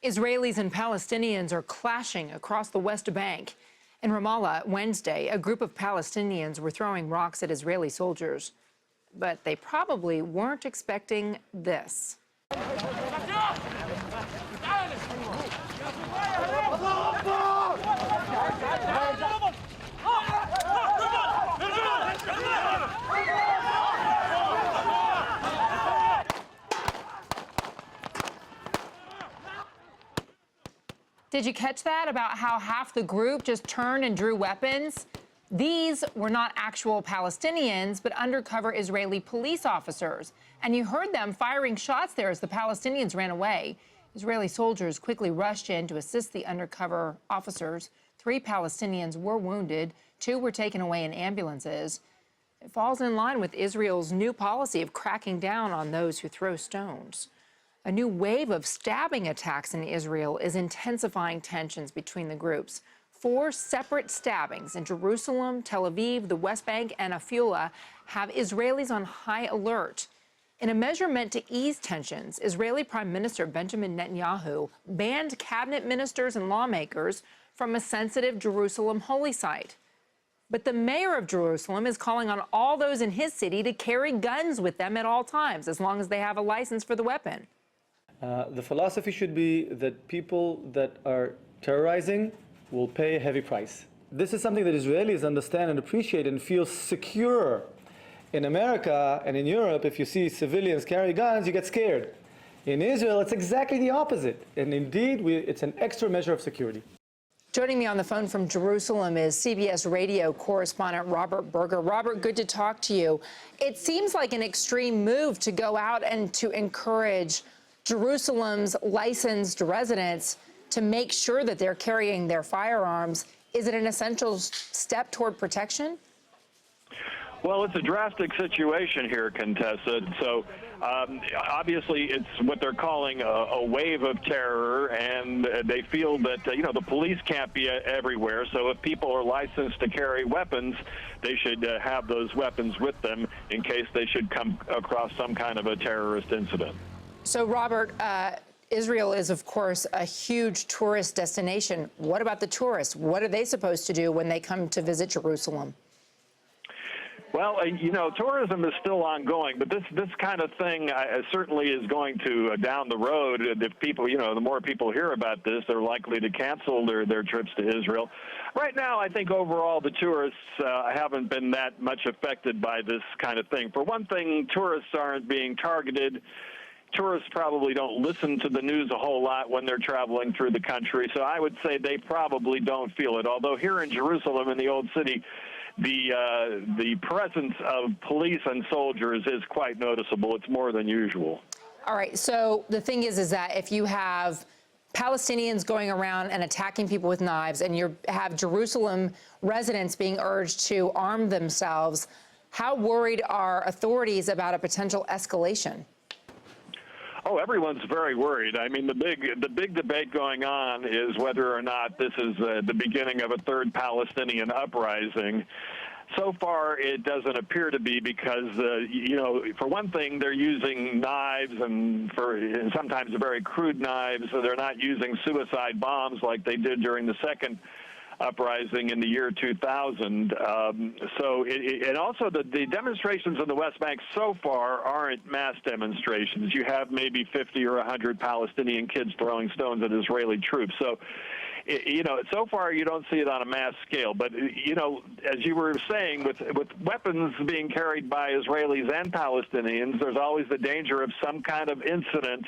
Israelis and Palestinians are clashing across the West Bank. In Ramallah, Wednesday, a group of Palestinians were throwing rocks at Israeli soldiers. But they probably weren't expecting this. Did you catch that about how half the group just turned and drew weapons? These were not actual Palestinians, but undercover Israeli police officers. And you heard them firing shots there as the Palestinians ran away. Israeli soldiers quickly rushed in to assist the undercover officers. 3 Palestinians were wounded. 2 were taken away in ambulances. It falls in line with Israel's new policy of cracking down on those who throw stones. A new wave of stabbing attacks in Israel is intensifying tensions between the groups. 4 separate stabbings in Jerusalem, Tel Aviv, the West Bank, and Afula have Israelis on high alert. In a measure meant to ease tensions, Israeli Prime Minister Benjamin Netanyahu banned cabinet ministers and lawmakers from a sensitive Jerusalem holy site. But the mayor of Jerusalem is calling on all those in his city to carry guns with them at all times, as long as they have a license for the weapon. The philosophy should be that people that are terrorizing will pay a heavy price. This is something that Israelis understand and appreciate and feel secure. In America and in Europe, if you see civilians carry guns, you get scared. In Israel, it's exactly the opposite. And indeed, it's an extra measure of security. Joining me on the phone from Jerusalem is CBS Radio correspondent Roger Berger. Robert, good to talk to you. It seems like an extreme move to go out and to encourage Jerusalem's licensed residents to make sure that they're carrying their firearms. Is it an essential step toward protection? Well, it's a drastic situation here, Contessa. So obviously it's what they're calling a wave of terror, and they feel that, the police can't be everywhere. So if people are licensed to carry weapons, they should have those weapons with them in case they should come across some kind of a terrorist incident. So, Robert, Israel is, of course, a huge tourist destination. What about the tourists? What are they supposed to do when they come to visit Jerusalem? Well, tourism is still ongoing, but this kind of thing certainly is going to, down the road, if people, the more people hear about this, they're likely to cancel their trips to Israel. Right now, I think overall the tourists haven't been that much affected by this kind of thing. For one thing, tourists aren't being targeted. Tourists probably don't listen to the news a whole lot when they're traveling through the country, so I would say they probably don't feel it. Although here in Jerusalem, in the Old City, the presence of police and soldiers is quite noticeable. It's more than usual. All right, so the thing is that if you have Palestinians going around and attacking people with knives, and you have Jerusalem residents being urged to arm themselves, how worried are authorities about a potential escalation? Oh, everyone's very worried. I mean, the big debate going on is whether or not this is the beginning of a third Palestinian uprising. So far, it doesn't appear to be because, for one thing, they're using knives and sometimes very crude knives. So they're not using suicide bombs like they did during the second uprising in the year 2000. And also the demonstrations in the West Bank so far aren't mass demonstrations. You have maybe 50 or 100 Palestinian kids throwing stones at Israeli troops. So, so far you don't see it on a mass scale. But, as you were saying, with weapons being carried by Israelis and Palestinians, there's always the danger of some kind of incident,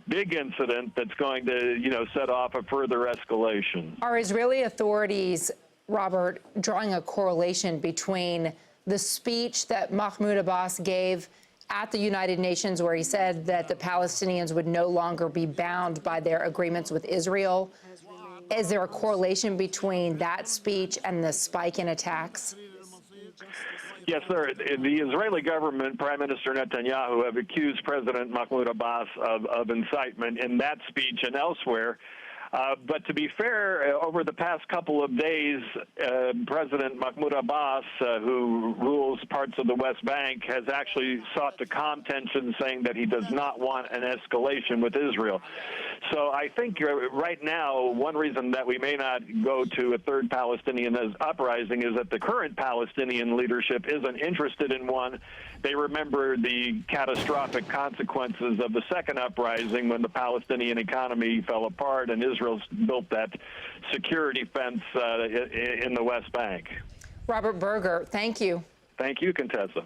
big incident, that's going to, set off a further escalation. Are Israeli authorities, Robert, drawing a correlation between the speech that Mahmoud Abbas gave at the United Nations, where he said that the Palestinians would no longer be bound by their agreements with Israel? Is there a correlation between that speech and the spike in attacks? Yes, sir. The Israeli government, Prime Minister Netanyahu, have accused President Mahmoud Abbas of incitement in that speech and elsewhere. But to be fair, over the past couple of days, President Mahmoud Abbas, who rules parts of the West Bank, has actually sought to calm tensions, saying that he does not want an escalation with Israel. So I think right now, one reason that we may not go to a third Palestinian uprising is that the current Palestinian leadership isn't interested in one. They remember the catastrophic consequences of the second uprising when the Palestinian economy fell apart and Israel built that security fence in the West Bank. Robert Berger, thank you. Thank you, Contessa.